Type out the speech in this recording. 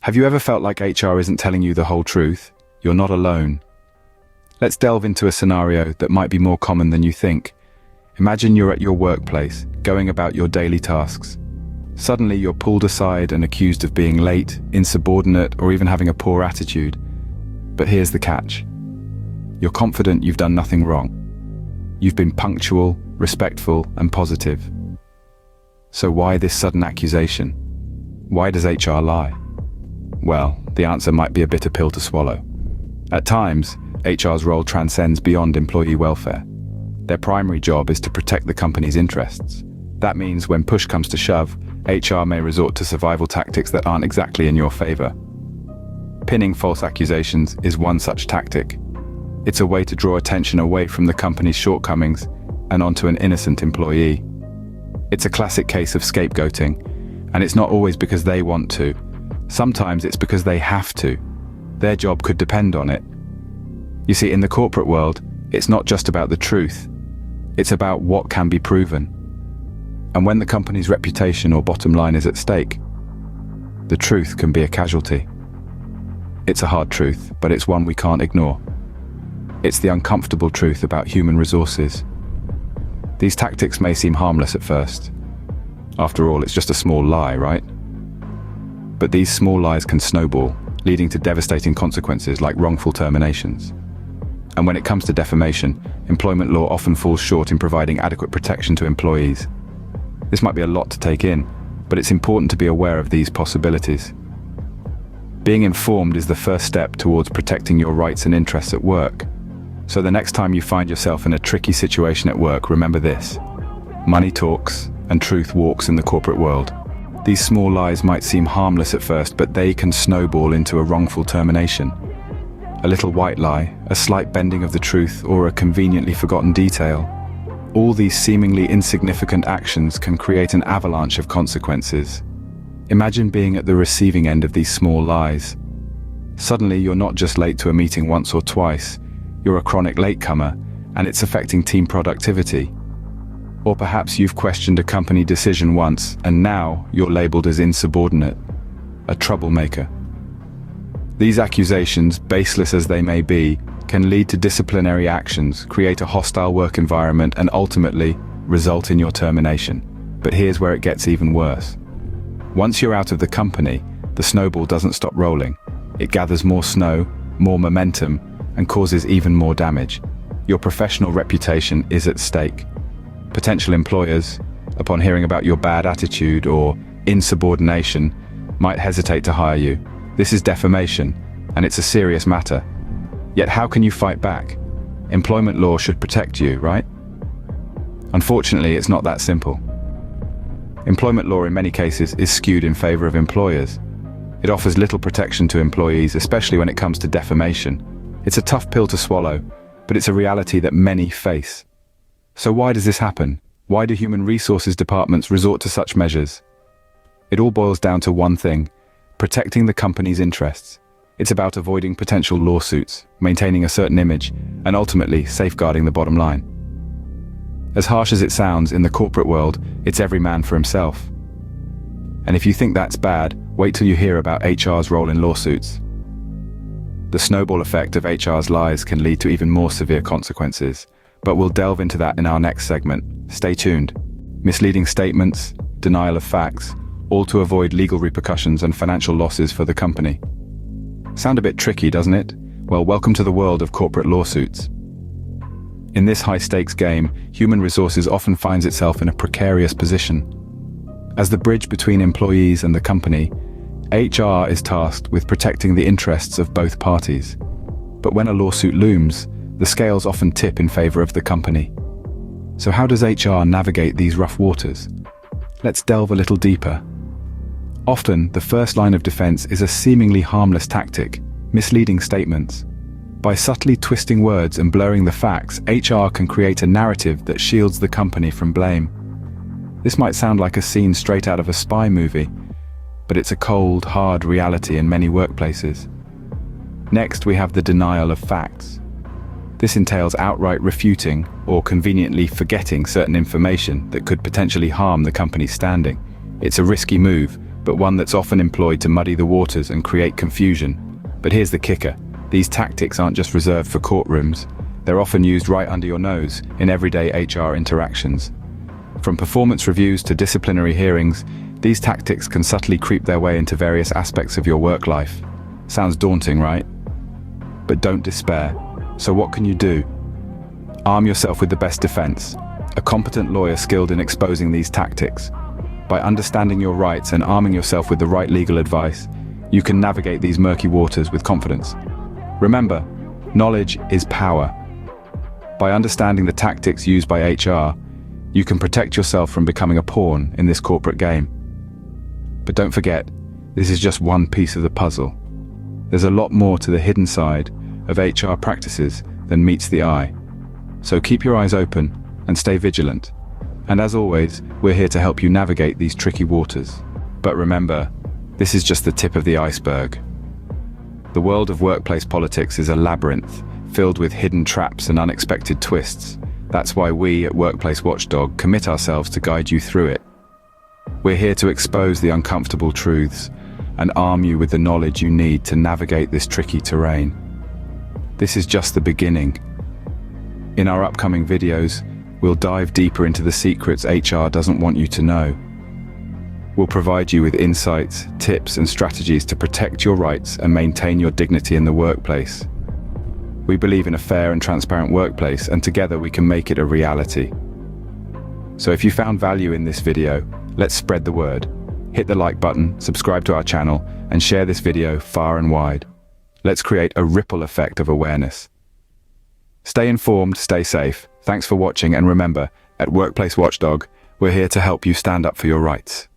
Have you ever felt like HR isn't telling you the whole truth? You're not alone. Let's delve into a scenario that might be more common than you think. Imagine you're at your workplace, going about your daily tasks. Suddenly you're pulled aside and accused of being late, insubordinate, or even having a poor attitude. But here's the catch. You're confident you've done nothing wrong. You've been punctual, respectful, and positive. So why this sudden accusation? Why does HR lie? Well, the answer might be a bitter pill to swallow. At times, HR's role transcends beyond employee welfare. Their primary job is to protect the company's interests. That means when push comes to shove, HR may resort to survival tactics that aren't exactly in your favor. Pinning false accusations is one such tactic. It's a way to draw attention away from the company's shortcomings and onto an innocent employee. It's a classic case of scapegoating, and it's not always because they want to. Sometimes it's because they have to. Their job could depend on it. You see, in the corporate world, it's not just about the truth. It's about what can be proven. And when the company's reputation or bottom line is at stake, the truth can be a casualty. It's a hard truth, but it's one we can't ignore. It's the uncomfortable truth about human resources. These tactics may seem harmless at first. After all, it's just a small lie, right? But these small lies can snowball, leading to devastating consequences like wrongful terminations. And when it comes to defamation, employment law often falls short in providing adequate protection to employees. This might be a lot to take in, but it's important to be aware of these possibilities. Being informed is the first step towards protecting your rights and interests at work. So the next time you find yourself in a tricky situation at work, remember this. Money talks and truth walks in the corporate world. These small lies might seem harmless at first, but they can snowball into a wrongful termination. A little white lie, a slight bending of the truth, or a conveniently forgotten detail. All these seemingly insignificant actions can create an avalanche of consequences. Imagine being at the receiving end of these small lies. Suddenly you're not just late to a meeting once or twice, you're a chronic latecomer, and it's affecting team productivity. Or perhaps you've questioned a company decision once, and now you're labeled as insubordinate, a troublemaker. These accusations, baseless as they may be, can lead to disciplinary actions, create a hostile work environment, and ultimately result in your termination. But here's where it gets even worse. Once you're out of the company, the snowball doesn't stop rolling. It gathers more snow, more momentum, and causes even more damage. Your professional reputation is at stake. Potential employers, upon hearing about your bad attitude or insubordination, might hesitate to hire you. This is defamation, and it's a serious matter. Yet how can you fight back? Employment law should protect you, right? Unfortunately, it's not that simple. Employment law in many cases is skewed in favor of employers. It offers little protection to employees, especially when it comes to defamation. It's a tough pill to swallow, but it's a reality that many face. So why does this happen? Why do human resources departments resort to such measures? It all boils down to one thing: protecting the company's interests. It's about avoiding potential lawsuits, maintaining a certain image, and ultimately safeguarding the bottom line. As harsh as it sounds, in the corporate world, it's every man for himself. And if you think that's bad, wait till you hear about HR's role in lawsuits. The snowball effect of HR's lies can lead to even more severe consequences, but we'll delve into that in our next segment. Stay tuned. Misleading statements, denial of facts, all to avoid legal repercussions and financial losses for the company. Sound a bit tricky, doesn't it? Well, welcome to the world of corporate lawsuits. In this high-stakes game, human resources often finds itself in a precarious position. As the bridge between employees and the company, HR is tasked with protecting the interests of both parties. But when a lawsuit looms, the scales often tip in favor of the company. So how does HR navigate these rough waters? Let's delve a little deeper. Often, the first line of defense is a seemingly harmless tactic: misleading statements. By subtly twisting words and blurring the facts, HR can create a narrative that shields the company from blame. This might sound like a scene straight out of a spy movie, but it's a cold, hard reality in many workplaces. Next, we have the denial of facts. This entails outright refuting or conveniently forgetting certain information that could potentially harm the company's standing. It's a risky move, but one that's often employed to muddy the waters and create confusion. But here's the kicker. These tactics aren't just reserved for courtrooms. They're often used right under your nose in everyday HR interactions. From performance reviews to disciplinary hearings, these tactics can subtly creep their way into various aspects of your work life. Sounds daunting, right? But don't despair. So what can you do? Arm yourself with the best defense, a competent lawyer skilled in exposing these tactics. By understanding your rights and arming yourself with the right legal advice, you can navigate these murky waters with confidence. Remember, knowledge is power. By understanding the tactics used by HR, you can protect yourself from becoming a pawn in this corporate game. But don't forget, this is just one piece of the puzzle. There's a lot more to the hidden side of HR practices than meets the eye. So keep your eyes open and stay vigilant. And as always, we're here to help you navigate these tricky waters. But remember, this is just the tip of the iceberg. The world of workplace politics is a labyrinth, filled with hidden traps and unexpected twists. That's why we at Workplace Watchdog commit ourselves to guide you through it. We're here to expose the uncomfortable truths and arm you with the knowledge you need to navigate this tricky terrain. This is just the beginning. In our upcoming videos, we'll dive deeper into the secrets HR doesn't want you to know. We'll provide you with insights, tips, and strategies to protect your rights and maintain your dignity in the workplace. We believe in a fair and transparent workplace, and together we can make it a reality. So if you found value in this video, let's spread the word. Hit the like button, subscribe to our channel, and share this video far and wide. Let's create a ripple effect of awareness. Stay informed, stay safe. Thanks for watching, and remember, at Workplace Watchdog, we're here to help you stand up for your rights.